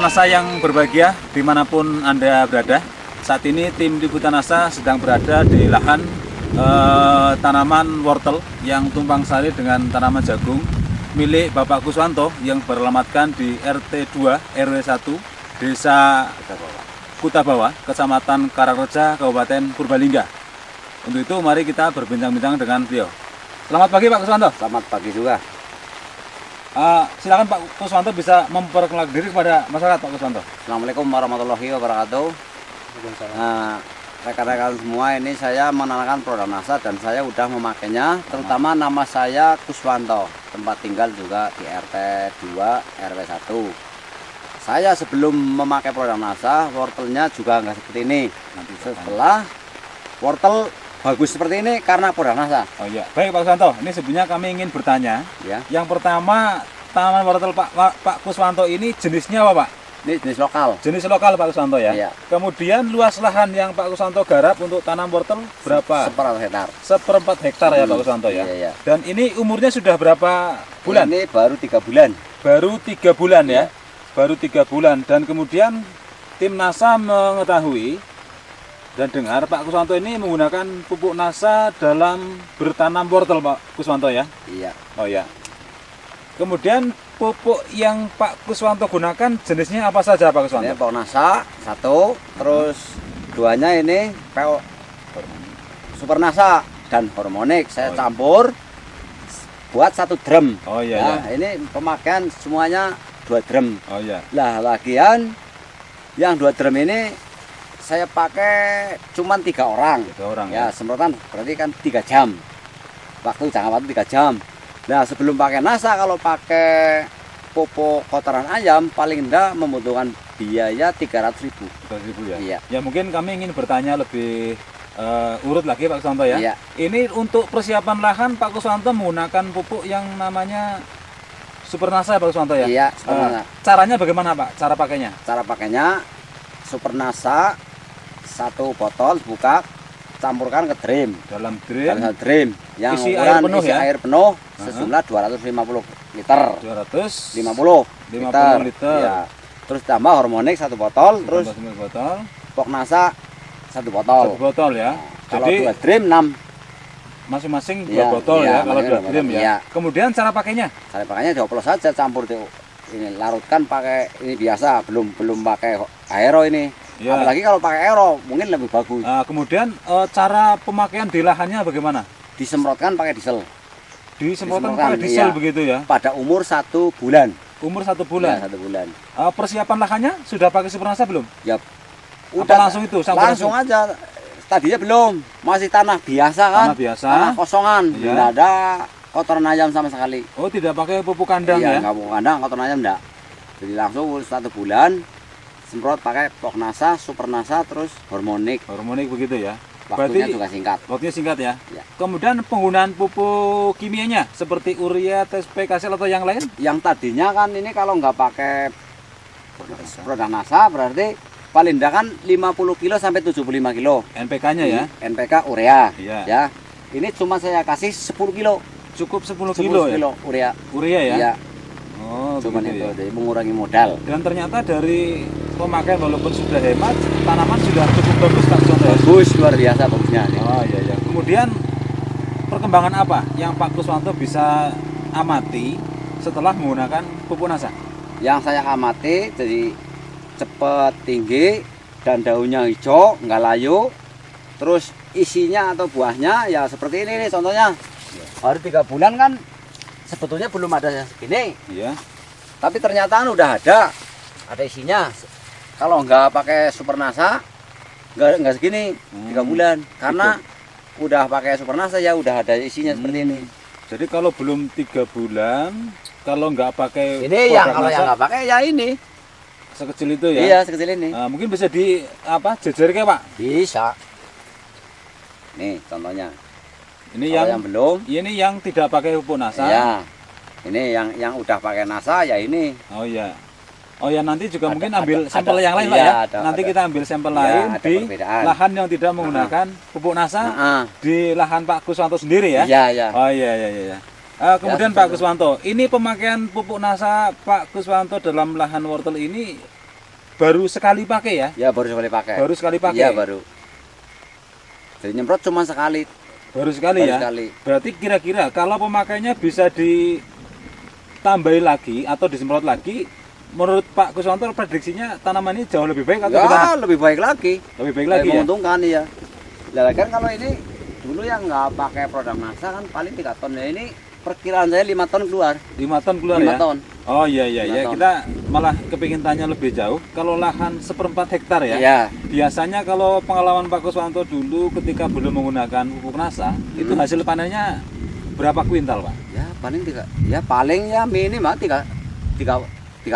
NASA yang berbahagia dimanapun Anda berada. Saat ini tim Liputan NASA sedang berada di lahan tanaman wortel yang tumpang sari dengan tanaman jagung milik Bapak Kuswanto yang beralamatkan di RT 2 RW 1 Desa Kutabawa, Kecamatan Karangreja, Kabupaten Purbalingga. Untuk itu mari kita berbincang-bincang dengan beliau. Selamat pagi Pak Kuswanto. Selamat pagi juga. Silakan Pak Kuswanto bisa memperkenalkan diri kepada masyarakat Pak Kuswanto. Assalamualaikum warahmatullahi wabarakatuh. Rekan-rekan semua, ini saya mengenalkan produk NASA dan saya udah memakainya. Terutama nama saya Kuswanto, tempat tinggal juga di RT 2 RW 1. Saya sebelum memakai produk NASA, wortelnya juga nggak seperti ini. Nanti setelah wortel bagus seperti ini karena produk NASA. Oh iya, baik Pak Kuswanto. Ini sebenarnya kami ingin bertanya. Ya. Yang pertama, tanaman wortel Pak Kuswanto ini jenisnya apa Pak? Ini jenis lokal. Jenis lokal Pak Kuswanto ya. Iya. Kemudian luas lahan yang Pak Kuswanto garap untuk tanam wortel berapa? 1/4 hektar. 1/4 hektar ya Pak Kuswanto ya. Iya, iya. Dan ini umurnya sudah berapa bulan? Ini baru 3 bulan. Baru 3 bulan ya. Baru 3 bulan. Dan kemudian tim NASA mengetahui dan dengar Pak Kuswanto ini menggunakan pupuk NASA dalam bertanam wortel Pak Kuswanto ya. Iya. Oh ya. Kemudian pupuk yang Pak Kuswanto gunakan jenisnya apa saja Pak Kuswanto? Ini pupuk NASA 1, terus 2-nya ini PO Super NASA dan hormonik. Saya campur buat 1 drum. Oh iya. Nah, Ya. ini pemakaian semuanya 2 drum. Oh iya. Lah lagian yang 2 drum ini saya pakai cuman 3 orang. 3 orang Ya, semprotan berarti kan 3 jam. Jangka waktu 3 jam. Nah, sebelum pakai NASA, kalau pakai pupuk kotoran ayam paling enggak membutuhkan biaya 300.000. 300.000 ya. Iya. Ya mungkin kami ingin bertanya lebih urut lagi Pak Kuswanto ya. Iya. Ini untuk persiapan lahan Pak Kuswanto menggunakan pupuk yang namanya Super NASA Pak Kuswanto ya. Iya, Super NASA. Caranya bagaimana Pak? Cara pakainya? Cara pakainya Super NASA 1 botol buka, campurkan ke drum. Dalam drum Dalam drum yang isi ukuran air penuh isi ya? air penuh sejumlah 250 liter. 250 liter. Ya. Terus tambah hormonik 1 botol, terus Tambah 1 botol. pupuk NASA 1 botol. 1 botol ya. Kalau Jadi 2 drum 6. masing-masing 2 Iya, botol iya, ya kalau 2 masing-masing drum 2 ya. iya. Kemudian cara pakainya? Cara pakainya dioplos saja, campur tuh. Ini larutkan pakai ini biasa, belum pakai aero ini. Ya. Apalagi kalau pakai aero mungkin lebih bagus. Kemudian cara pemakaian di lahannya bagaimana? Disemprotkan pakai diesel Disemprotkan Disemprotkan, pakai diesel iya. begitu ya. pada umur 1 bulan. Umur 1 bulan. Ya, 1 bulan. Persiapan lahannya sudah pakai Super NASA belum? Ya Udah langsung itu langsung aja. Tadinya belum, masih tanah biasa kan. Tanah biasa. Tanah kosongan, Iya. tidak ada kotoran ayam sama sekali. Oh, tidak pakai pupuk kandang Iya, ya? nggak mau kandang, kotoran ayam enggak. Jadi langsung 1 bulan semprot pakai pupuk NASA, Super NASA, terus hormonik. Hormonik begitu ya. Waktunya Berarti juga singkat. waktunya singkat ya. Ya. Kemudian penggunaan pupuk kimianya seperti urea, TSP, KSL atau yang lain? Yang tadinya kan ini kalau nggak pakai produk NASA berarti paling enggak kan 50 kilo sampai 75 kilo. NPK-nya ya. NPK urea. Iya. Ya. Ini cuma saya kasih 10 kilo. Cukup 10 10 kilo ya. kilo urea. Urea ya. Iya. Oh, Cuman begitu itu, ya. jadi mengurangi modal. Dan ternyata dari pemakaian walaupun sudah hemat, tanaman sudah cukup bagus Pak Kuswanto ya. Bagus, luar biasa bagusnya. Oh iya ya. Kemudian perkembangan apa yang Pak Kuswanto bisa amati setelah menggunakan pupuk NASA? Yang saya amati jadi cepet tinggi dan daunnya hijau, nggak layu. Terus isinya atau buahnya ya seperti ini nih contohnya. Baru 3 bulan kan sebetulnya belum ada segini. Iya. Tapi ternyata udah ada isinya. Kalau nggak pakai Super NASA nggak segini 3 bulan karena udah pakai Super NASA ya udah ada isinya seperti ini. Jadi kalau belum 3 bulan, kalau nggak pakai Ini produk yang kalau NASA, yang nggak pakai ya ini. sekecil itu ya. Iya sekecil ini. Mungkin bisa di jejer ke Pak. Bisa. Nih contohnya. Ini Kalau yang belum. ini yang tidak pakai pupuk NASA. Ya. Ini yang udah pakai NASA ya ini. Oh iya. Oh ya, nanti juga mungkin ambil ada- sampel yang lain iya, Pak ya. ada- Nanti ada. kita ambil sampel Iya, lain ada di perbedaan. lahan yang tidak menggunakan pupuk NASA, Heeh. di lahan Pak Kuswanto sendiri ya. Iya, iya. Oh iya iya iya. Kemudian Ya, Pak seperti Kuswanto, ini pemakaian pupuk NASA Pak Kuswanto dalam lahan wortel ini baru sekali pakai ya? Ya baru sekali pakai. Baru sekali pakai. Iya baru. Jadi nyemprot cuma sekali. Baru sekali Baru ya. sekali. Berarti kira-kira kalau pemakaiannya bisa ditambahi lagi atau disemprot lagi, menurut Pak Kuswanto prediksinya tanaman ini jauh lebih baik atau Ya gimana? lebih baik lagi. Lebih baik lagi ya. Menguntungkan ya. Lah kan kalau ini dulu yang nggak pakai produk NASA kan paling 3 ton. Ya ini perkiraan saya 5 ton keluar. 5 ton keluar 5 ya. ton. Oh iya iya 5 ya, ton. kita malah kepingin tanya lebih jauh. Kalau lahan 1/4 hektar ya. Iya. Biasanya kalau pengalaman Pak Kuswanto dulu ketika belum menggunakan pupuk NASA, itu hasil panennya berapa kuintal, Pak? Ya paling 3. Ya paling ya minimal 3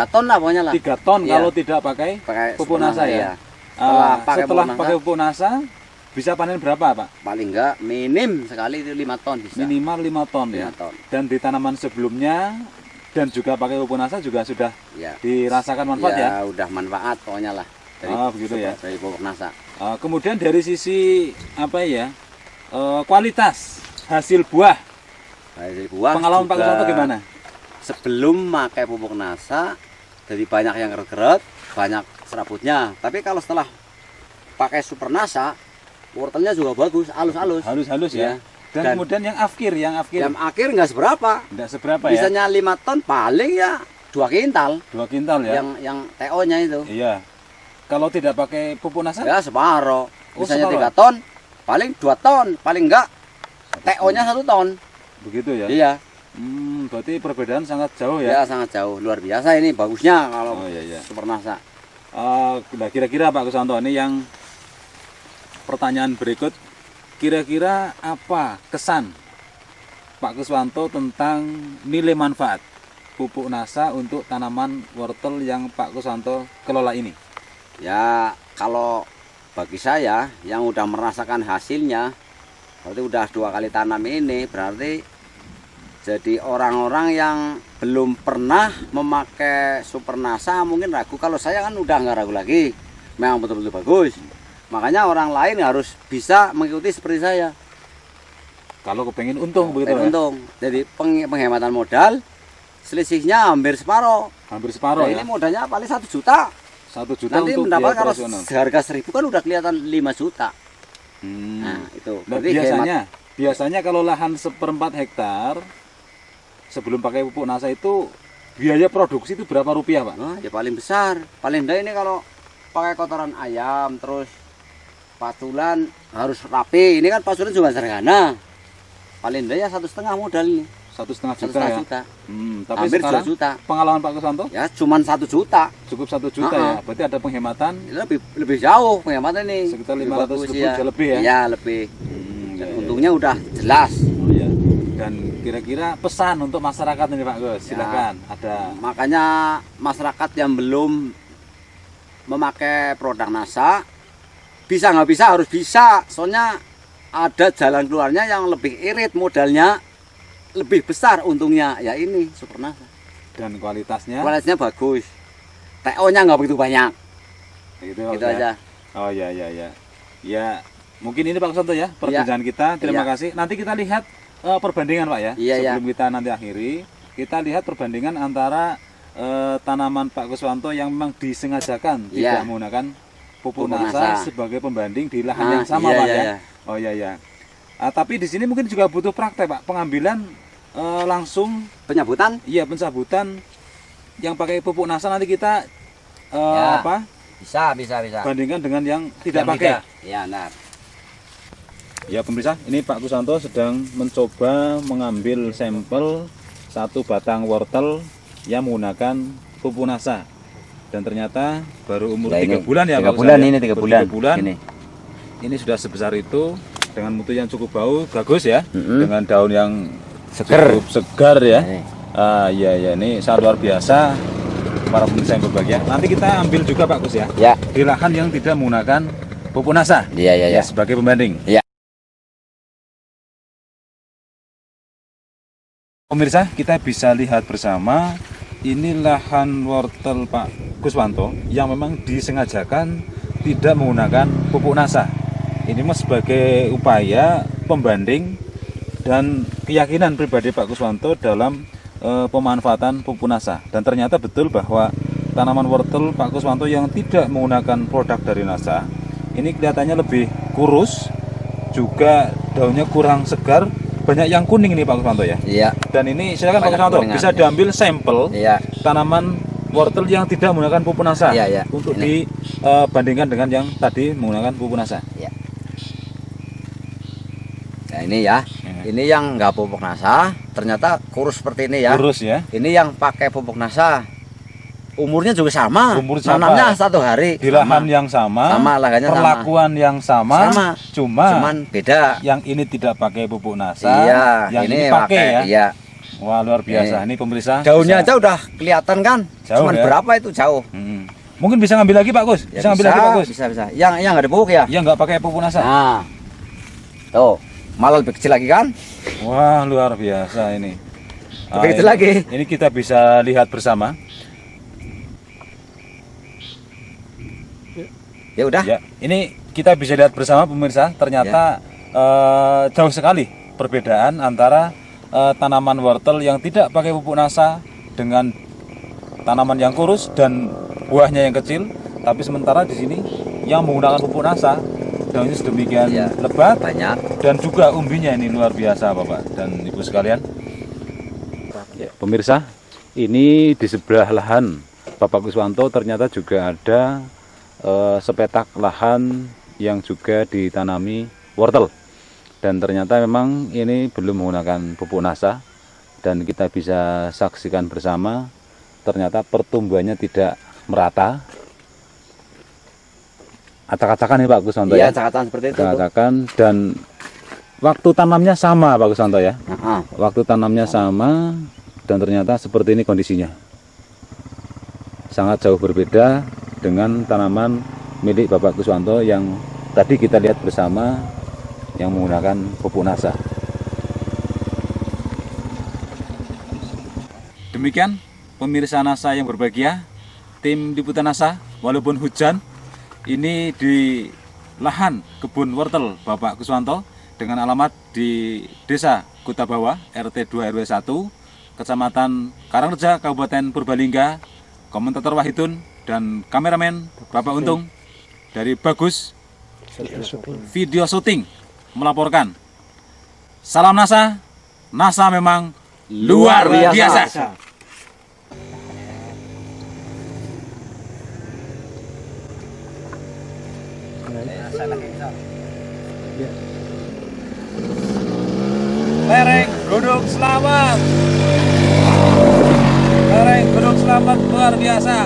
ton lah pokoknya lah. 3 ton Iya. kalau tidak pakai Pakai pupuk NASA ya. iya. Setelah pakai Setelah pupuk pakai NASA, pupuk NASA bisa panen berapa, Pak? paling enggak minim sekali itu 5 ton bisa. Minimal 5 ton ya. 5 ton. Dan di tanaman sebelumnya dan juga pakai pupuk NASA juga sudah Ya. dirasakan manfaat ya. Udah manfaat pokoknya lah. Oh, begitu ya. Dari pupuk NASA. Kemudian dari sisi apa ya? Kualitas hasil buah. Dari buah. Pengalaman Pak juga Kuswanto gimana? Sebelum pakai pupuk NASA, jadi banyak yang geret-geret, banyak serabutnya. Tapi kalau setelah pakai Super NASA, wortelnya juga bagus, halus-halus. Halus-halus ya. Ya. Dan, Dan- kemudian yang akhir Yang akhir nggak seberapa. enggak seberapa ya. Bisanya 5 ton paling ya 2 kintal. 2 kintal ya. Yang TO-nya itu. Iya. Kalau tidak pakai pupuk NASA? Ya separuh. Oh, Bisanya separuh. 3 ton, paling 2 ton, paling enggak TO-nya 1 ton. Begitu ya. Iya. Berarti perbedaan sangat jauh Ya ya. sangat jauh, luar biasa ini bagusnya Oh kalau iya iya. Super NASA. Nah, kira-kira Pak Kuswanto ini yang pertanyaan berikut, kira-kira apa kesan Pak Kuswanto tentang nilai manfaat pupuk NASA untuk tanaman wortel yang Pak Kuswanto kelola ini? Ya kalau bagi saya yang udah merasakan hasilnya, berarti udah 2 kali tanam ini, berarti jadi orang-orang yang belum pernah memakai Super NASA mungkin ragu. Kalau saya kan udah nggak ragu lagi, memang betul-betul bagus. Makanya orang lain harus bisa mengikuti seperti saya. Kalau kepengen untung begitu ya? Untung. Jadi penghematan modal selisihnya hampir separuh. Hampir separuh Nah, ya. ini modalnya paling 1 juta. 1 juta Nanti untuk mendapat biaya kalau operasional. harga 1.000 kan udah kelihatan 5 juta. Nah, itu. Nah, Berarti biasanya kalau lahan 1/4 hektar sebelum pakai pupuk NASA itu biaya produksi itu berapa rupiah, Pak? Wah, ya paling besar. Paling enggak ini kalau pakai kotoran ayam terus patulan harus rapi. Ini kan patulan juga sederhana. Paling enggak ya 1,5 modal ini. 1,5 juta 1,5 ya. juta. Tapi Hampir 2 sekarang juta. pengalaman Pak Kuswanto Ya cuman 1 juta. cukup 1 juta ya. Berarti ada penghematan Ini lebih jauh penghematan ini. sekitar Lebih 500 bagus, ribu aja lebih ya. Iya, lebih. Ya, Dan untungnya udah jelas. Oh, iya. Dan kira-kira pesan untuk masyarakat ini Pak Gus, Ya. silakan. Ada Makanya masyarakat yang belum memakai produk NASA bisa nggak bisa harus bisa. Soalnya ada jalan keluarnya yang lebih irit, modalnya lebih besar, untungnya ya ini Super NASA. dan kualitasnya Kualitasnya bagus. TO-nya nggak begitu banyak. gitu, Pak Gitu Gus, ya. aja. Oh iya iya iya. Ya, mungkin ini Pak Kuswanto ya perbincangan kita. Terima Iya. kasih. Nanti kita lihat perbandingan Pak ya. Iya, iya. Sebelum kita nanti akhiri, kita lihat perbandingan antara tanaman Pak Kuswanto yang memang disengajakan Iya. tidak menggunakan pupuk Pupuk NASA NASA. sebagai pembanding di lahan Ah, yang sama iya, Pak iya, ya. iya. Oh iya iya. Tapi di sini mungkin juga butuh praktek Pak, pengambilan langsung, Penyebutan iya pencabutan yang pakai pupuk NASA nanti kita Ya. apa? bisa. Bandingkan dengan yang tidak Yang pakai. Ya, nah. Ya pemirsa, ini Pak Kuswanto sedang mencoba mengambil sampel 1 batang wortel yang menggunakan pupuk NASA. Dan ternyata baru umur Ya, 3 ini bulan ya 3 Pak bulan Kuswanto ya? ini 3 Baru bulan. 3 bulan. Ini. Ini sudah sebesar itu dengan mutu yang cukup bagus ya. Mm-mm. Dengan daun yang Seger. cukup segar ya. Ini. Iya ini sangat luar biasa para pemirsa yang berbahagia. Nanti kita ambil juga Pak Gus ya. Ya. Di lahan yang tidak menggunakan pupuk NASA. Iya, Ya, sebagai pembanding. Iya. Pemirsa, kita bisa lihat bersama ini lahan wortel Pak Kuswanto yang memang disengajakan tidak menggunakan pupuk NASA. Ini mas sebagai upaya pembanding dan keyakinan pribadi Pak Kuswanto dalam pemanfaatan pupuk NASA. Dan ternyata betul bahwa tanaman wortel Pak Kuswanto yang tidak menggunakan produk dari NASA. Ini kelihatannya lebih kurus, juga daunnya kurang segar, banyak yang kuning nih Pak Kuswanto ya. Iya. Dan ini silakan Pak Banyak Kuswanto kuningan, bisa ya. diambil sampel Iya. tanaman wortel yang tidak menggunakan pupuk NASA Iya, iya. untuk Ini. dibandingkan dengan yang tadi menggunakan pupuk NASA. Iya. Nah ini ya, ini yang nggak pupuk NASA, ternyata kurus seperti ini ya. Kurus ya. Ini yang pakai pupuk NASA, umurnya juga sama. Umur sama. Nanamnya 1 hari. Di lahan yang sama, Sama, lahannya sama. perlakuan yang sama, Sama. Cuman beda. yang ini tidak pakai pupuk NASA, Iya, yang ini pakai ya. Iya. Wah, luar biasa. Ini pemirsa. Daunnya bisa- aja udah kelihatan kan? Jauh Cuman ya. berapa itu jauh? Mungkin bisa ngambil lagi Pak Gus. Ya, Bisa ngambil lagi Pak Gus. Bisa. Yang nggak ada pupuk ya? Yang nggak pakai pupuk NASA. Nah, tuh malah lebih kecil lagi kan? Wah, luar biasa ini. Lebih kecil lagi. Ini kita bisa lihat bersama. Ya udah. Ya, ini kita bisa lihat bersama pemirsa. Ternyata jauh sekali perbedaan antara tanaman wortel yang tidak pakai pupuk NASA dengan tanaman yang kurus dan buahnya yang kecil. Tapi sementara di sini yang menggunakan pupuk NASA daunnya sedemikian Ya, lebat banyak. dan juga umbinya ini luar biasa Bapak dan Ibu sekalian. Ya, pemirsa, ini di sebelah lahan Bapak Kuswanto ternyata juga ada sepetak lahan yang juga ditanami wortel. Dan ternyata memang ini belum menggunakan pupuk NASA dan kita bisa saksikan bersama ternyata pertumbuhannya tidak merata. Acak-acakan nih Pak Kuswanto Iya, ya. cakatan seperti itu. Acak-acakan dan waktu tanamnya sama Pak Kuswanto ya. Nah, Waktu tanamnya sama dan ternyata seperti ini kondisinya. Sangat jauh berbeda dengan tanaman milik Bapak Kuswanto yang tadi kita lihat bersama yang menggunakan pupuk NASA. Demikian pemirsa NASA yang berbahagia, tim liputan NASA walaupun hujan ini di lahan kebun wortel Bapak Kuswanto dengan alamat di Desa Kutabawa, RT 2 RW 1, Kecamatan Karangreja, Kabupaten Purbalingga. Komentator Wahidun dan kameramen Bapak Untung dari Bagus Video Syuting melaporkan. Salam NASA, NASA memang luar biasa. Lereng Gunung Selamat. Lereng Gunung Selamat luar biasa.